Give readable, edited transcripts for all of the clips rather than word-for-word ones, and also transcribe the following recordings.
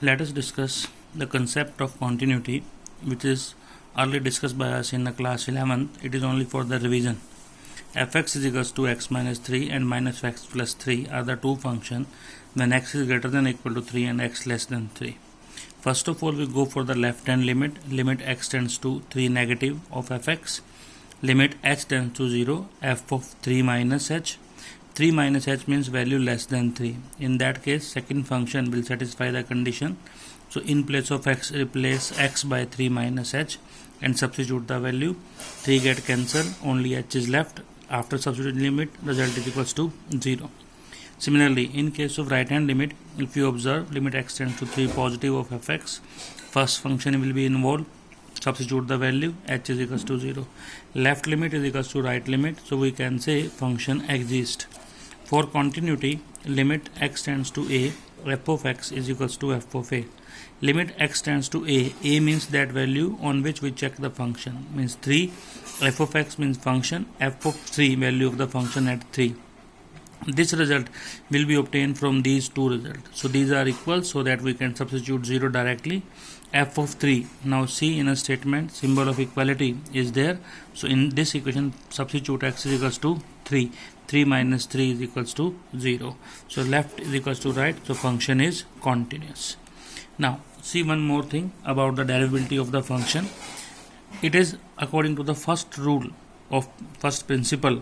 Let us discuss the concept of continuity, which is early discussed by us in the class 11th. It is only for the revision. Fx is equals to x minus 3 and minus x plus 3 are the two functions when x is greater than or equal to 3 and x less than 3. First of all, we go for the left hand limit. Limit x tends to 3 negative of fx. Limit h tends to 0, f of 3 minus h. 3 minus h means value less than 3. In that case, second function will satisfy the condition. So in place of x, replace x by 3 minus h and substitute the value. 3 get cancelled, only h is left. After substituting limit, result is equals to 0. Similarly, in case of right hand limit, if you observe limit x tends to 3 positive of fx, first function will be involved. Substitute the value, h is equals to 0. Left limit is equals to right limit, so we can say function exists. For continuity, limit x tends to a, f of x is equals to f of a. Limit x tends to a means that value on which we check the function, means 3, f of x means function, f of 3 value of the function at 3. This result will be obtained from these two results. So these are equal, so that we can substitute 0 directly. F of 3, now see in a statement, symbol of equality is there. So in this equation, substitute x is equals to 3. 3 minus 3 is equals to 0. So left is equals to right, so function is continuous. Now see one more thing about the derivability of the function. It is according to the first rule of first principle.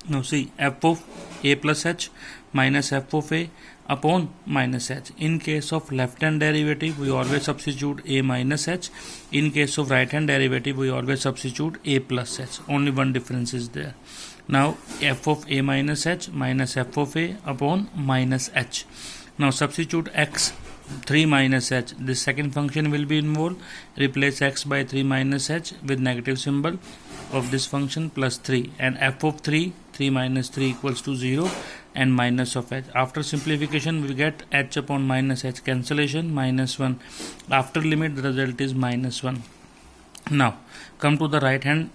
Now see, f of a plus h minus f of a upon minus h. In case of left hand derivative, we always substitute a minus h. In case of right hand derivative, we always substitute a plus h. Only one difference is there. Now f of a minus h minus f of a upon minus h. Now substitute x, 3 minus h. This second function will be involved. Replace x by 3 minus h with negative symbol of this function plus 3, and f of 3 minus 3 equals to 0 and minus of h. After simplification, we get h upon minus h, cancellation, minus 1. After limit, the result is minus 1. Now come to the right hand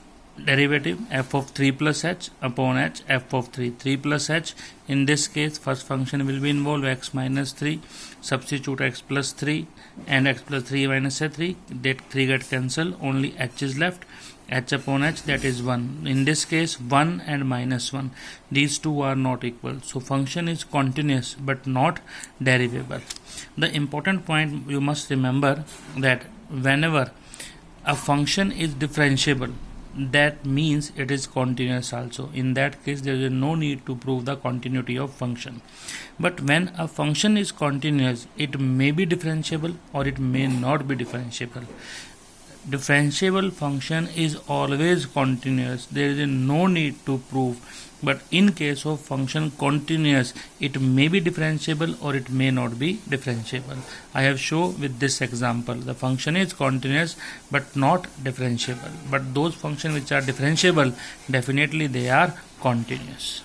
derivative, f of 3 plus h upon h, f of 3 plus h. In this case, first function will be involved, x minus 3, substitute x plus 3 and x plus 3 minus 3, that 3 get cancelled, only h is left, h upon h, that is 1. In this case, 1 and minus 1, these two are not equal. So function is continuous but not derivable. The important point you must remember that whenever a function is differentiable, that means it is continuous also. In that case, there is no need to prove the continuity of function. But when a function is continuous, it may be differentiable or it may not be differentiable. Differentiable function is always continuous. There is no need to prove. But in case of function continuous, it may be differentiable or it may not be differentiable. I have shown with this example. The function is continuous but not differentiable. But those functions which are differentiable, definitely they are continuous.